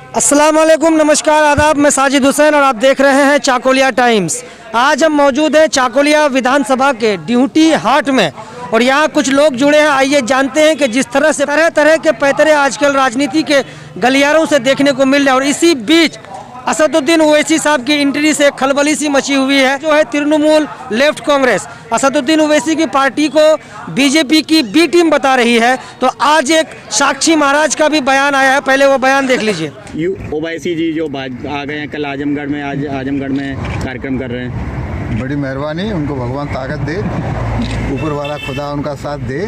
अस्सलाम वालेकुम, नमस्कार, आदाब। मैं साजिद हुसैन और आप देख रहे हैं चाकोलिया टाइम्स। आज हम मौजूद हैं चाकोलिया विधानसभा के ड्यूटी हाट में और यहाँ कुछ लोग जुड़े हैं। आइए जानते हैं कि जिस तरह से तरह तरह के पैतरे आजकल राजनीति के गलियारों से देखने को मिल रहे हैं और इसी बीच असदुद्दीन ओवैसी साहब की एंट्री से खलबली सी मची हुई है। जो है तृणमूल लेफ्ट कांग्रेस असदुद्दीन ओवैसी की पार्टी को बीजेपी की बी टीम बता रही है। तो आज एक साक्षी महाराज का भी बयान आया है, पहले वो बयान देख लीजिए। ओवैसी जी जो आ गए हैं कल आजमगढ़ में, आज आजमगढ़ में कार्यक्रम कर रहे हैं। बड़ी मेहरबानी, उनको भगवान ताकत दे, ऊपर वाला खुदा उनका साथ दे।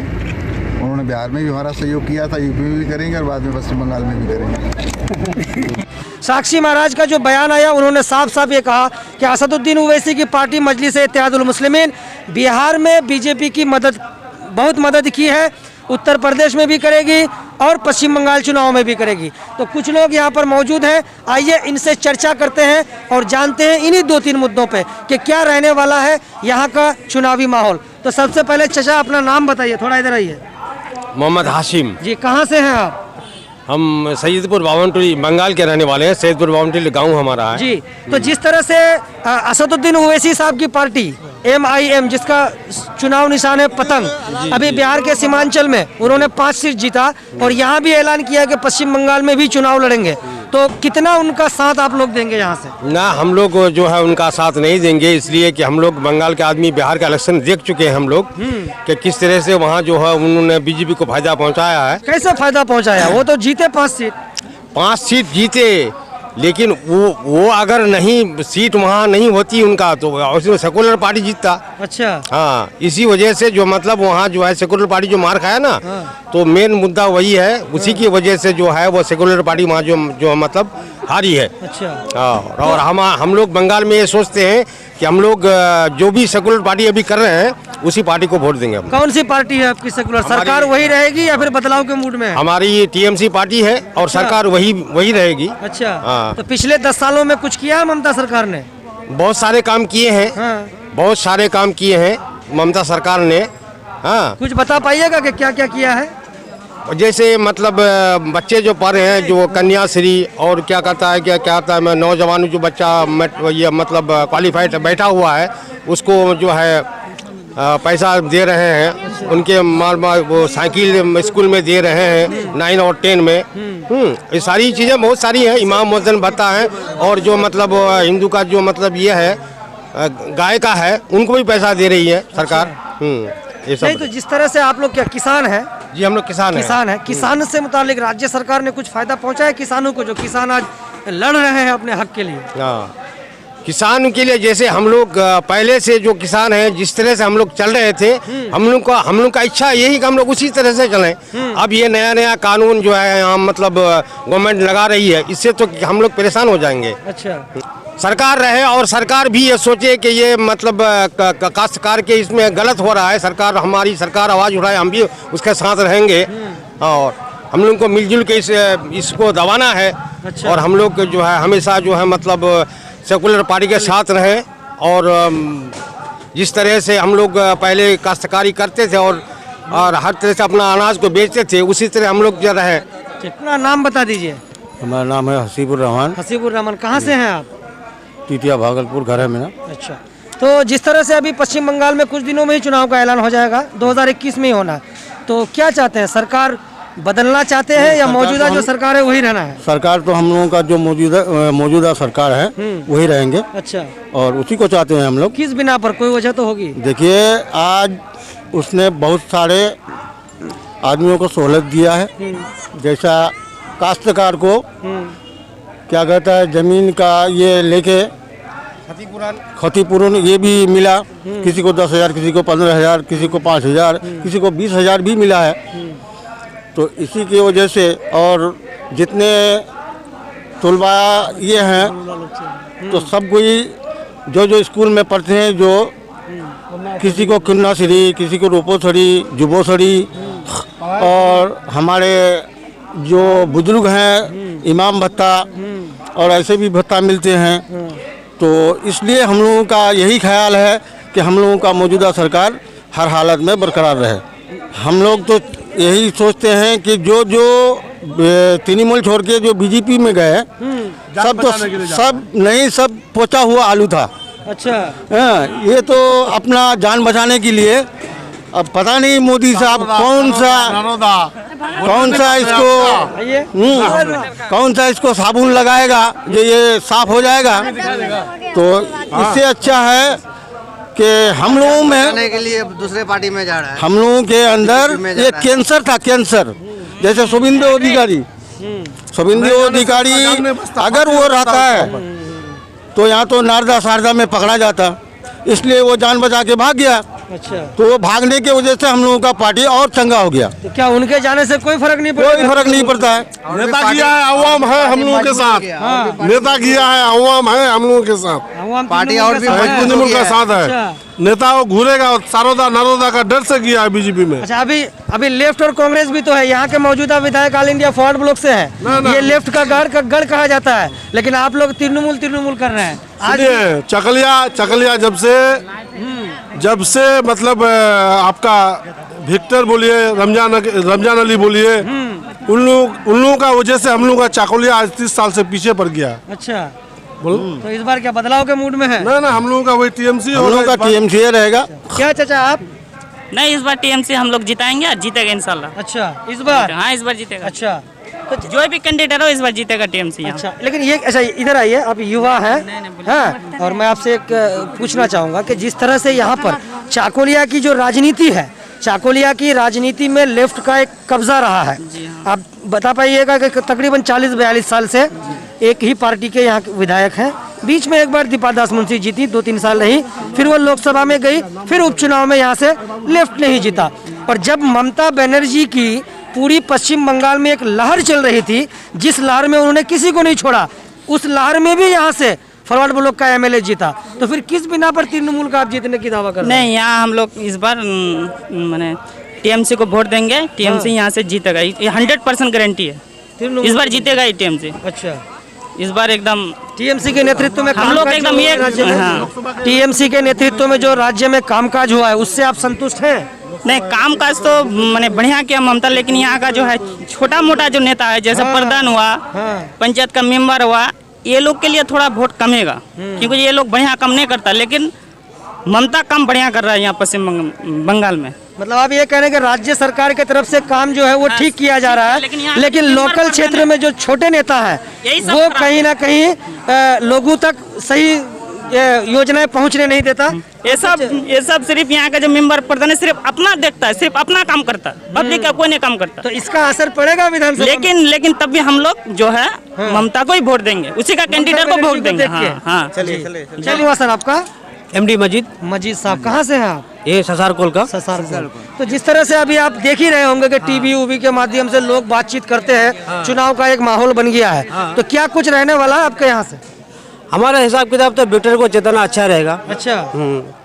उन्होंने बिहार में भी हमारा सहयोग किया था, यूपी में भी करेंगे और बाद में पश्चिम बंगाल में भी करेंगे। साक्षी महाराज का जो बयान आया, उन्होंने साफ साफ ये कहा कि असदुद्दीन ओवैसी की पार्टी मजलिस-ए-इत्तेहादुल मुस्लिमीन बिहार में बीजेपी की बहुत मदद की है, उत्तर प्रदेश में भी करेगी और पश्चिम बंगाल चुनाव में भी करेगी। तो कुछ लोग यहाँ पर मौजूद हैं, आइए इनसे चर्चा करते हैं और जानते हैं इन्हीं 2-3 मुद्दों पे कि क्या रहने वाला है यहाँ का चुनावी माहौल। तो सबसे पहले चचा अपना नाम बताइए, थोड़ा इधर आइए। मोहम्मद हाशिम जी, कहाँ से हैं आप? हम सैयदपुर बावनटोली बंगाल के रहने वाले हैं। सैयदपुर बावनटोली गांव हमारा है जी। तो जिस तरह से असदुद्दीन ओवैसी साहब की पार्टी MIM, जिसका चुनाव निशान है पतंग, अभी बिहार के सीमांचल में उन्होंने 5 सीट जीता और यहाँ भी ऐलान किया कि पश्चिम बंगाल में भी चुनाव लड़ेंगे। तो कितना उनका साथ आप लोग देंगे यहाँ से? ना, हम लोग जो है उनका साथ नहीं देंगे, इसलिए कि हम लोग बंगाल के आदमी बिहार का इलेक्शन देख चुके हैं हम लोग कि किस तरह से वहाँ जो है उन्होंने बीजेपी को फायदा पहुँचाया है। कैसे फायदा पहुँचाया? वो तो जीते 5 सीट जीते, लेकिन वो अगर नहीं सीट वहाँ नहीं होती उनका तो उसमें सेकुलर पार्टी जीतता। अच्छा। हाँ, इसी वजह से जो मतलब वहाँ जो है सेकुलर पार्टी जो मार खाया ना, तो मेन मुद्दा वही है। उसी की वजह से जो है वो सेकुलर पार्टी वहाँ जो मतलब हारी है। अच्छा। हाँ, और हम लोग बंगाल में ये सोचते हैं कि हम लोग जो भी सेकुलर पार्टी अभी कर रहे हैं उसी पार्टी को वोट देंगे। कौन सी पार्टी है आपकी सेकुलर? सरकार वही रहेगी या फिर बदलाव के मूड में है? हमारी TMC पार्टी है और सरकार वही रहेगी। अच्छा। हाँ। तो पिछले 10 सालों में कुछ किया है ममता सरकार ने? बहुत सारे काम किए हैं। हाँ। बहुत सारे काम किए हैं ममता सरकार ने। हाँ, कुछ बता पाइएगा कि क्या क्या किया है? जैसे मतलब बच्चे जो पढ़ रहे हैं, जो कन्याश्री और क्या कहता है क्या आता है, मैं नौजवान जो बच्चा ये मतलब क्वालिफाइड बैठा हुआ है उसको जो है पैसा दे रहे हैं। उनके वो साइकिल स्कूल में दे रहे हैं 9 और 10 में। ये सारी चीज़ें बहुत सारी हैं। इमाम मुअज्जिन भत्ता है और जो मतलब हिंदू का जो मतलब ये है गाय का है, उनको भी पैसा दे रही है सरकार। ये सब। नहीं, तो जिस तरह से आप लोग क्या किसान हैं? जी, हम लोग किसान है। किसान से मुतालिक राज्य सरकार ने कुछ फायदा पहुंचा है किसानों को, जो किसान आज लड़ रहे हैं अपने हक के लिए? हाँ, किसान के लिए जैसे हम लोग पहले से जो किसान हैं, जिस तरह से हम लोग चल रहे थे, हम लोग का इच्छा यही कि हम लोग उसी तरह से चलें। अब ये नया कानून जो है यहाँ मतलब गवर्नमेंट लगा रही है, इससे तो हम लोग परेशान हो जाएंगे। अच्छा। सरकार रहे और सरकार भी ये सोचे कि ये मतलब काश्तकार के इसमें गलत हो रहा है। हमारी सरकार आवाज़ उठाए, हम भी उसके साथ रहेंगे और हम लोग को मिलजुल के इसको दबाना है। अच्छा। और हम लोग जो है हमेशा जो है मतलब सेकुलर पार्टी के साथ रहे और जिस तरह से हम लोग पहले काश्तकारी करते थे और हर तरह से अपना अनाज को बेचते थे, उसी तरह हम लोग जो रहे। अपना नाम बता दीजिए। हमारा नाम है हसीबुर रहमान। हसीबुर रहमान, कहाँ से हैं आप? टीटिया भागलपुर घर है मेरा। अच्छा। तो जिस तरह से अभी पश्चिम बंगाल में कुछ दिनों में ही चुनाव का ऐलान हो जाएगा, 2021 में ही होना, तो क्या चाहते हैं? सरकार बदलना चाहते हैं या मौजूदा जो सरकार है वही रहना है? सरकार तो हम लोगों का जो मौजूदा सरकार है वही रहेंगे। अच्छा। और उसी को चाहते हैं हम लोग। किस बिना पर? कोई वजह तो होगी। देखिए, आज उसने बहुत सारे आदमियों को सहूलत दिया है। जैसा काश्तकार को क्या कहता है, जमीन का ये लेके क्षतिपूर्ण ये भी मिला। किसी को 10,000, किसी को 15,000, किसी को 5,000, किसी को 20,000 भी मिला है। तो इसी की वजह से और जितने तलबा ये हैं तो सब कोई जो स्कूल में पढ़ते हैं, जो किसी को कन्याश्री, किसी को रूपोश्री, जुबोश्री, और हमारे जो बुजुर्ग हैं इमाम भत्ता और ऐसे भी भत्ता मिलते हैं। तो इसलिए हम लोगों का यही ख्याल है कि हम लोगों का मौजूदा सरकार हर हालत में बरकरार रहे। हम लोग तो यही सोचते हैं कि जो तृणमूल छोड़ के जो बीजेपी में गए सब नहीं, सब पोचा हुआ आलू था। अच्छा, हाँ, ये तो अपना जान बचाने के लिए अब पता नहीं मोदी साहब कौन सा इसको साबुन लगाएगा जो ये साफ हो जाएगा। तो इससे अच्छा है कि हम लोगों में के लिए दूसरे पार्टी में जा रहा है। हम लोगों के अंदर ये कैंसर था, कैंसर। जैसे शुभेंदु अधिकारी अगर वो रहता है तो यहाँ तो नारदा शारदा में पकड़ा जाता, इसलिए वो जान बचा के भाग गया। अच्छा, तो वो भागने की वजह से हम लोगों का पार्टी और चंगा हो गया। तो क्या उनके जाने से कोई फर्क नहीं पड़ता? कोई फर्क नहीं पड़ता है। नेता किया है, अवाम है हम लोगों के साथ। नेता किया है, अवाम है हम लोगों के साथ। पार्टी और भी तृणमूल का साथ है। अच्छा। नेता वो घूरेगा, सारोदा नरोदा का डर से किया है बीजेपी में। अच्छा, अभी लेफ्ट और कांग्रेस भी तो है। यहाँ के मौजूदा विधायक ऑल इंडिया फॉरवर्ड ब्लॉक से है। ये लेफ्ट का गढ़ कहा जाता है, लेकिन आप लोग तृणमूल कर रहे हैं आज। चकलिया जब से मतलब आपका विक्टर बोलिए, रमजान अली बोलिए, उन लोगों का वजह से हम लोग का चाकोलिया आज 30 साल से पीछे पड़ गया। अच्छा, बोलो। तो इस बार क्या बदलाव के मूड में है? ना हम लोगों का वही टीएमसी हम लोगों का टीएमसी रहेगा। क्या चाचा आप? नहीं, इस बार टीएमसी हम लोग जिताएंगे और जीतेगा इंशाल्लाह। अच्छा, इस बार? हाँ, इस बार जीतेगा। अच्छा, तो जो भी कैंडिडेट हो इस बार जीतेगा टीएमसी। अच्छा, लेकिन ये अच्छा इधर आइए, आप युवा हैं, हाँ, और मैं आपसे एक पूछना चाहूँगा कि जिस तरह से यहाँ पर चाकोलिया की जो राजनीति है, चाकोलिया की राजनीति में लेफ्ट का एक कब्जा रहा है। आप बता पाइएगा कि तकरीबन 40-42 साल से एक ही पार्टी के यहाँ विधायक हैं। बीच में एक बार दीपा दास मुंशी जीती, 2-3 साल रही, फिर वो लोकसभा में गई, फिर उपचुनाव में यहाँ से लेफ्ट नहीं जीता। और जब ममता बनर्जी की पूरी पश्चिम बंगाल में एक लहर चल रही थी, जिस लहर में उन्होंने किसी को नहीं छोड़ा, उस लहर में भी यहाँ से फॉरवर्ड ब्लॉक का एमएलए जीता। तो फिर किस बिना पर तृणमूल का आप जीतने की दावा कर रहे हैं? नहीं, यहाँ हम लोग इस बार मैंने टीएमसी को वोट देंगे। टीएमसी यहाँ से जीतेगा, ये 100% गारंटी है। इस बार जीतेगा ही टीएमसी। अच्छा, इस बार एकदम टीएमसी के नेतृत्व में हम लोग एकदम ये टीएमसी के नेतृत्व में जो राज्य में कामकाज हुआ है, उससे आप संतुष्ट हैं? नहीं, काम काज तो मैंने बढ़िया किया ममता, लेकिन यहाँ का जो है छोटा मोटा जो नेता है, जैसे प्रधान हुआ, पंचायत का मेंबर हुआ, ये लोग के लिए थोड़ा वोट कमेगा, क्योंकि ये लोग बढ़िया काम नहीं करता। लेकिन ममता काम बढ़िया कर रहा है यहाँ पश्चिम बंगाल में। मतलब आप ये कह रहे हैं कि राज्य सरकार की तरफ से काम जो है वो ठीक किया जा रहा है, लेकिन लोकल क्षेत्र में जो छोटे नेता है वो कहीं ना कहीं लोगों तक सही योजनाएं पहुंचने नहीं देता। ये सब सिर्फ यहाँ का जो मेंबर प्रधान है सिर्फ अपना देखता है, सिर्फ अपना काम करता है, पब्लिक का कोई नहीं काम करता। तो इसका असर पड़ेगा विधानसभा? लेकिन तब भी हम लोग जो है ममता को ही वोट देंगे, उसी का कैंडिडेट को वोट देंगे। हाँ, चलिए हुआ सर आपका? एमडी मजीद साहब, कहाँ से हैं आप? ये ससारकोल का। तो जिस तरह से अभी आप देख ही रहे होंगे कि टीवी उवी के माध्यम से लोग बातचीत करते हैं, चुनाव का एक माहौल बन गया है, तो क्या कुछ रहने वाला है आपके यहाँ से? हमारा हिसाब किताब तो विक्टर को जितना अच्छा रहेगा। अच्छा,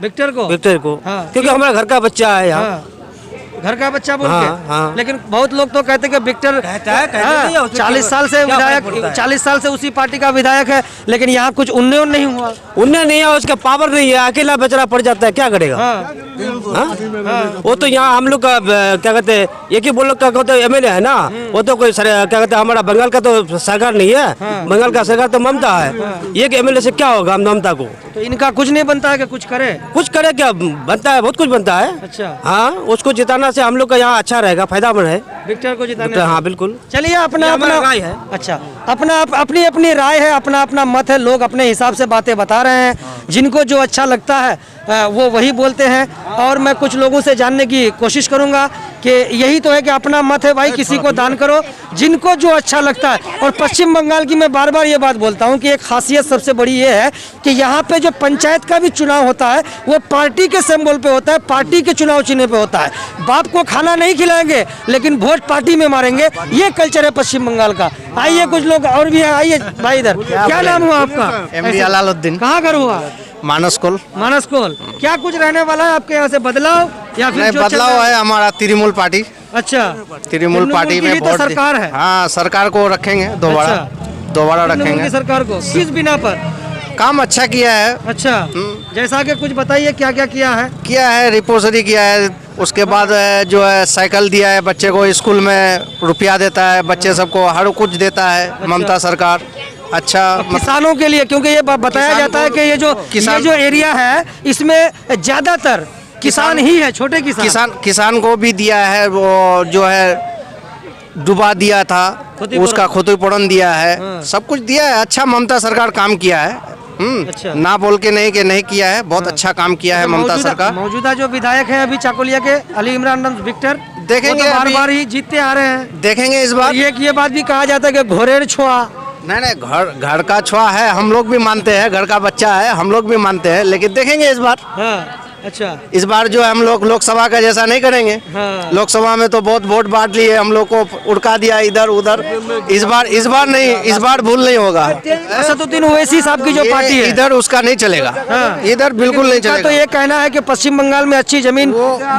विक्टर को? हाँ, क्योंकि हमारा घर का बच्चा है यहाँ। हाँ, घर का बच्चा बोल हाँ, के। हाँ। लेकिन बहुत लोग तो कहते हैं कि विक्टर 40 साल से विधायक, 40 साल से उसी पार्टी का विधायक है, लेकिन यहाँ कुछ उन्नयन नहीं हुआ। उन्हें नहीं है, उसका पावर नहीं है, अकेला बेचारा पड़ जाता है, क्या करेगा? हाँ, वो तो यहाँ हम लोग का क्या कहते हैं, एक ही बोल का कहते एमएलए है ना, वो तो कोई क्या कहते हैं, हमारा बंगाल का तो सरकार नहीं है। बंगाल का सरकार तो ममता है। एक एमएलए से क्या होगा ममता को? तो इनका कुछ नहीं बनता है कि कुछ करे क्या बनता है? बहुत कुछ बनता है। अच्छा, हाँ, उसको जिताना से हम लोग का यहाँ अच्छा रहेगा, फायदामंद है विक्टर को जिताने। हाँ बिल्कुल। चलिए, अपना राय है। अच्छा, अपनी अपनी राय है, अपना मत है, लोग अपने हिसाब से बातें बता रहे हैं, जिनको जो अच्छा लगता है वो वही बोलते हैं। और मैं कुछ लोगों से जानने की कोशिश करूंगा कि यही तो है कि अपना मत है भाई, किसी को दान करो जिनको जो अच्छा लगता है। और पश्चिम बंगाल की मैं बार बार ये बात बोलता हूँ कि एक खासियत सबसे बड़ी ये है कि यहाँ पे जो पंचायत का भी चुनाव होता है वो पार्टी के सिंबल पे होता है, पार्टी के चुनाव चिन्ह पे होता है। बाप को खाना नहीं खिलाएंगे लेकिन वोट पार्टी में मारेंगे, ये कल्चर है पश्चिम बंगाल का। आइए, कुछ लोग और भी है, आइए भाई इधर। क्या नाम हुआ आपका? एमडी अलाउद्दीन। कहाँ घर हुआ? मानसकोल। क्या कुछ रहने वाला है आपके यहाँ से, बदलाव या फिर जो बदलाव है? हमारा तृणमूल पार्टी। अच्छा, तृणमूल पार्टी में तो सरकार है। हाँ, सरकार को रखेंगे दोबारा रखेंगे सरकार को। किस बिना पर? काम अच्छा किया है। अच्छा, जैसा कि कुछ बताइए क्या क्या किया है? रिपोर्टरी किया है, उसके बाद जो है साइकिल दिया है बच्चे को, स्कूल में रुपया देता है, बच्चे सबको हर कुछ देता है ममता सरकार। अच्छा किसानों के लिए, क्योंकि ये बताया किसान जाता है को- कि ये किसान- जो एरिया है इसमें ज्यादातर किसान ही है, छोटे किसान। किसान को भी दिया है, वो जो है डुबा दिया था, क्षतिपूरण। उसका क्षतिपूरण दिया है, सब कुछ दिया है। अच्छा ममता सरकार काम किया है। अच्छा। ना बोल के नहीं कि नहीं किया है, बहुत अच्छा काम किया है ममता सरकार। मौजूदा जो विधायक हैं अभी चाकुलिया के, अली इमरान विक्टर, देखेंगे वो तो बार अभी। बार ही जीतते आ रहे हैं। देखेंगे इस बार। ये बात भी कहा जाता है कि घोरेर छुआ। नहीं, घर का छुआ है, हम लोग भी मानते हैं, घर का बच्चा है, हम लोग भी मानते हैं, लेकिन देखेंगे इस बार। हाँ, अच्छा। इस बार जो है हम लोग लोकसभा का जैसा नहीं करेंगे। हाँ। लोकसभा में तो बहुत वोट बांट लिए, हम लोग को उड़का दिया इधर उधर। इस बार नहीं, इस बार भूल नहीं होगा। असदुद्दीन ओवैसी साहब की जो पार्टी है, इधर उसका नहीं चलेगा। हाँ। इधर बिल्कुल नहीं उनका तो चलेगा। ये कहना है कि पश्चिम बंगाल में अच्छी जमीन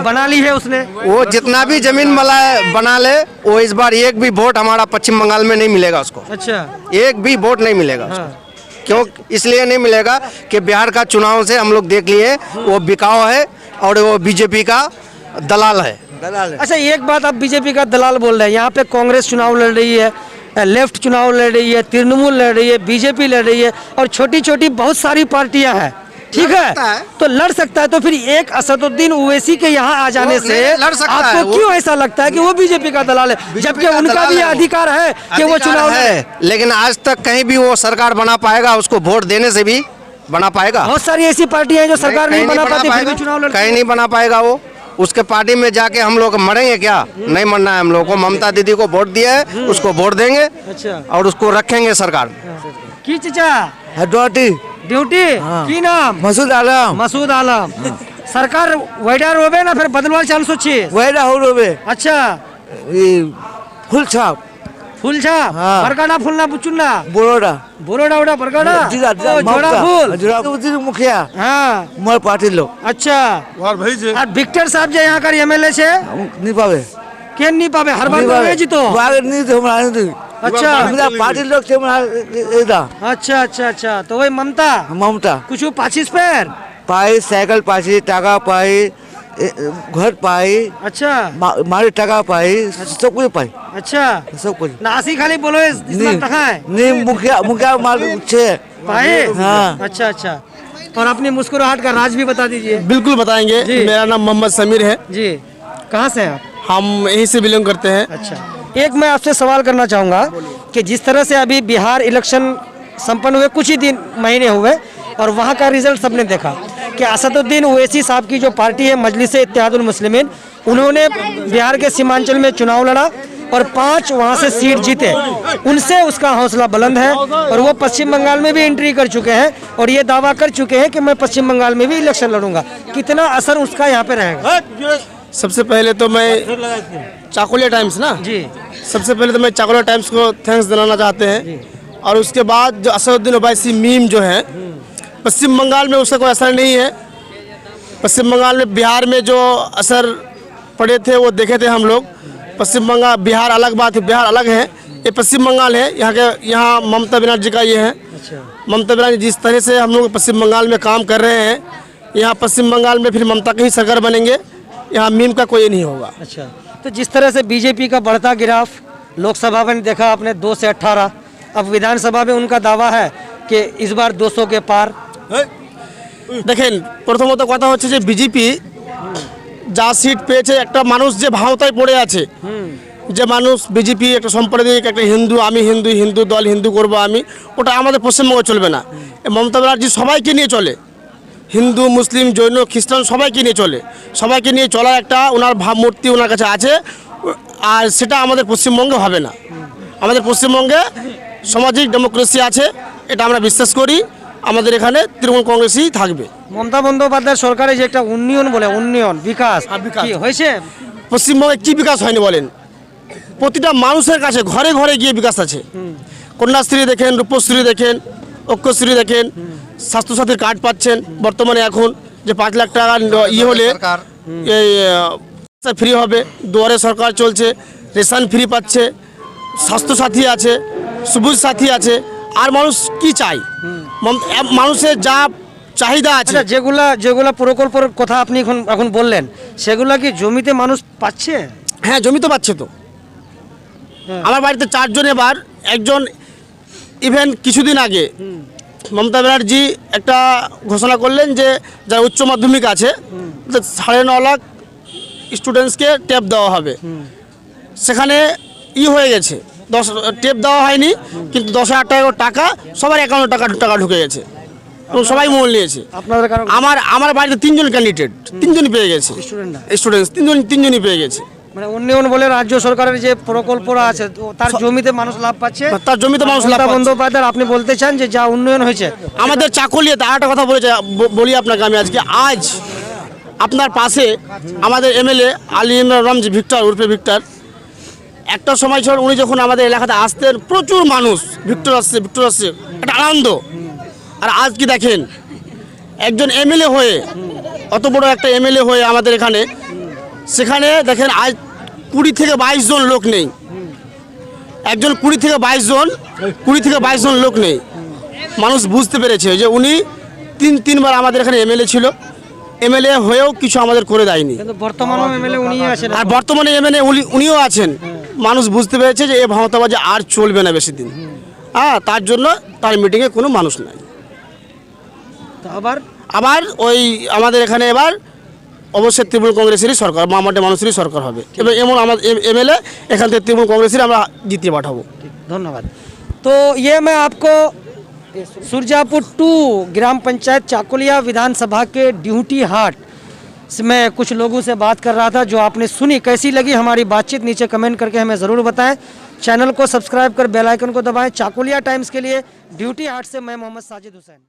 बना ली है उसने। वो जितना भी जमीन बना ले, वो इस बार एक भी वोट हमारा पश्चिम बंगाल में नहीं मिलेगा उसको। अच्छा। एक भी वोट नहीं मिलेगा उसको। क्यों इसलिए नहीं मिलेगा कि बिहार का चुनाव से हम लोग देख लिए, वो बिकाऊ है और वो बीजेपी का दलाल है। अच्छा, एक बात आप बीजेपी का दलाल बोल रहे हैं, यहाँ पे कांग्रेस चुनाव लड़ रही है, लेफ्ट चुनाव लड़ रही है, तृणमूल लड़ रही है, बीजेपी लड़ रही है और छोटी छोटी बहुत सारी पार्टियां हैं, ठीक लड़ सकता है, है। तो लड़ सकता है। तो फिर एक असदुद्दीन ओवैसी के यहाँ आ जाने वो से नहीं लड़ सकता है, आपको वो- क्यों ऐसा लगता है कि वो बीजेपी का दलाल है, जबकि का उनका दलाल भी है वो। अधिकार है कि वो अधिकार चुनाव लड़े। है, लेकिन आज तक कहीं भी वो सरकार बना पाएगा, उसको वोट देने से भी बना पाएगा? बहुत सारी ऐसी पार्टियां हैं जो सरकार नहीं बना पाती, फिर भी चुनाव लड़ती कहीं हैं। नहीं बना पाएगा वो। उसके पार्टी में जाके हम लोग मरेंगे क्या? नहीं मरना है हम लोग को। ममता दीदी को वोट दिया है, उसको वोट देंगे अच्छा। और उसको रखेंगे सरकार। की चचा ड्यूटी ड्यूटी की नाम मसूद आलम मसूद आलम सरकार वैडा रोबे ना फिर बदलवार चांस अच्छी। वैदा हो रोबे अच्छा, फुल छाप फूल छाप हाँ। बरगाड़ा फूल ना बुचुन्ना बोरोडा बोरोडा उड़ा बरगाड़ा ओ, जोड़ा फूल मुखिया हाँ, मोर पार्टी लोग अच्छा। और भाई जी और विक्टर साहब जो यहाँ का एमएलए छे नहीं पावे केन नहीं पावे, हर बार तो जी तो। नहीं तो हमारा नहीं अच्छा हमरा पार्टी लोग से हमारा अच्छा अच्छा अच्छा, तो वही ममता ममता कुछ पाचिस पैर पाई साइकिल पाई टाका पाई घर पाई अच्छा मारी टाका पाई सब कुछ पाई अच्छा। सब कुछ नासी खाली बोलो इतना टका है नहीं मुखिया माल छे पाए। हाँ। अच्छा अच्छा, और अपनी मुस्कुराहट का राज भी बता दीजिए। बिल्कुल बताएंगे। जी। मेरा नाम मोहम्मद समीर है, जी, कहाँ से हैं आप? हम यहीं से बिलोंग करते हैं। अच्छा, एक मैं आपसे सवाल करना चाहूँगा कि जिस तरह से अभी बिहार इलेक्शन संपन्न हुए कुछ ही महीने हुए और वहाँ का रिजल्ट सबने देखा कि असदुद्दीन ओवैसी साहब की जो पार्टी है मजलिस इत्तेहादुल मुस्लिमीन, उन्होंने बिहार के सीमांचल में चुनाव लड़ा और 5 वहाँ से सीट जीते। उनसे उसका हौसला बुलंद है और वो पश्चिम बंगाल में भी एंट्री कर चुके हैं और ये दावा कर चुके हैं कि मैं पश्चिम बंगाल में भी इलेक्शन लड़ूंगा। कितना असर उसका यहाँ पे रहेगा? सबसे पहले तो मैं चाकोलिया टाइम्स ना जी, सबसे पहले तो मैं चाकोलिया टाइम्स को थैंक्स दिलाना चाहते हैं। और उसके बाद जो असदुद्दीन ओवैसी मीम जो है, पश्चिम बंगाल में उसका कोई असर नहीं है। पश्चिम बंगाल में बिहार में जो असर पड़े थे वो देखे थे हम लोग। पश्चिम बंगाल बिहार अलग बात है, बिहार अलग है, ये पश्चिम बंगाल है। यहाँ ममता बनर्जी का ये है। ममता बनर्जी जिस तरह से हम लोग पश्चिम बंगाल में काम कर रहे हैं, यहाँ पश्चिम बंगाल में फिर ममता के ही सरकार बनेंगे, यहाँ मीम का कोई नहीं होगा। अच्छा, तो जिस तरह से बीजेपी का बढ़ता गिराफ लोकसभा में देखा आपने 2 से 18, अब विधानसभा में उनका दावा है कि इस बार 200 के पार। দেখেন প্রথমত কথা হচ্ছে যে বিজেপি যা সিট পেয়েছে একটা মানুষ যে ভাওতায় পড়ে আছে, যে মানুষ বিজেপি একটা সাম্প্রদায়িক একটা হিন্দু, আমি হিন্দু, হিন্দু দল হিন্দু করব আমি, ওটা আমাদের পশ্চিমবঙ্গে চলবে না। মমতা ব্যানার্জি সবাইকে নিয়ে চলে, হিন্দু মুসলিম জৈন খ্রিস্টান সবাইকে নিয়ে চলে, সবাইকে নিয়ে চলার একটা ওনার ভাবমূর্তি ওনার কাছে আছে। আর সেটা আমাদের পশ্চিমবঙ্গে হবে না। আমাদের পশ্চিমবঙ্গে সামাজিক ডেমোক্রেসি আছে, এটা আমরা বিশ্বাস করি। আমাদের এখানে তৃণমূল কংগ্রেসই থাকবে। মমতা বন্দ্যোপাধ্যায় সরকারের যে একটা উন্নয়ন বলে উন্নয়ন বিকাশ কি হয়েছে? পশ্চিমবঙ্গে কি বিকাশ হয়নি বলেন? প্রতিটা মানুষের কাছে ঘরে ঘরে গিয়ে বিকাশ আছে। কন্যাশ্রী দেখেন, রূপশ্রী দেখেন, ঐক্যশ্রী দেখেন, স্বাস্থ্যসাথীর কার্ড পাচ্ছেন বর্তমানে এখন, যে 5 লাখ টাকা ইয়ে হলে এই ফ্রি হবে। দুয়ারে সরকার চলছে, রেশন ফ্রি পাচ্ছে, স্বাস্থ্যসাথী আছে, সবুজ সাথী আছে। আর মানুষ কি চাই? মানুষের যা চাহিদা আছে। আচ্ছা, যেগুলা প্রকল্পের কথা আপনি এখন বললেন, সেগুলা কি জমিতে মানুষ পাচ্ছে? হ্যাঁ, জমি তো পাচ্ছে তো। আমার বাড়িতে 4 জন, এবার একজন ইভেন কিছুদিন আগে মমতা ব্যানার্জি একটা ঘোষণা করলেন যে যারা উচ্চ মাধ্যমিক আছে 9.5 লাখ স্টুডেন্টসকে ট্যাব দেওয়া হবে। সেখানে হয়ে গেছে, 10 ট্যাব দেওয়া হয়নি, কিন্তু 10,000 টাকা সবার অ্যাকাউন্টে টাকা ঢুকে গেছে এবং সবাই মোল নিয়েছে। আপনাদের কারণ আমার বাড়িতে 3 জন ক্যান্ডিডেট, 3 জনই পেয়ে গেছে, স্টুডেন্টস 3 জনই পেয়ে গেছে। মানে উন্নয়ন বলে রাজ্য সরকারের যে প্রকল্পরা আছে তার জমিতে মানুষ লাভ পাচ্ছে, তার জমিতে মানুষ লাভ পাচ্ছে। বন্দ্যোপাধ্যায় আপনি বলতে চান যে যা উন্নয়ন হয়েছে আমাদের চাকুলিয়াতে আর একটা কথা বলি আপনাকে আমি আজ আপনার পাশে আমাদের এমএলএ আলী ইমরান রমজি ভিক্টর উর্ফে ভিক্টর, একটা সময় ছিল উনি যখন আমাদের এলাকাতে আসতেন প্রচুর মানুষ, ভিক্টর আসছে একটা আনন্দ। আর আজ কি দেখেন, একজন এমএলএ হয়ে, অত বড় একটা এমএলএ হয়ে আমাদের এখানে, সেখানে দেখেন আজ 20 থেকে 22 জন লোক নেই। একজন 20 থেকে 22 জন লোক নেই। মানুষ বুঝতে পেরেছে যে উনি 3বার আমাদের এখানে এমএলএ ছিল, এমএলএ হয়েও কিছু আমাদের করে দেয়নি। কিন্তু বর্তমানে এমএলএ উনিই আছেন, আর বর্তমানে এমএলএ উনিও আছেন। মানুষ বুঝতে পেরেছে যে এই ভাওতাবাজি আর চলবে না বেশি দিন। তার জন্য তার মিটিংয়ে কোনো মানুষ নাই। আবার ওই আমাদের এখানে এবার অবশ্যই তৃণমূল কংগ্রেসেরই সরকার, মামাটি মানুষেরই সরকার হবে এবং এমন আমার এমএলএ এখান থেকে তৃণমূল কংগ্রেসের আমরা জিতিয়ে পাঠাবো। धन्यवाद। तो ये मैं आपको सुरजापुर 2 ग्राम पंचायत चाकुलिया विधानसभा के ड्यूटी हाट में कुछ लोगों से बात कर रहा था, जो आपने सुनी। कैसी लगी हमारी बातचीत नीचे कमेंट करके हमें ज़रूर बताएं। चैनल को सब्सक्राइब कर बेल आइकन को दबाएं। चाकुलिया टाइम्स के लिए ड्यूटी हाट से मैं मोहम्मद साजिद हुसैन।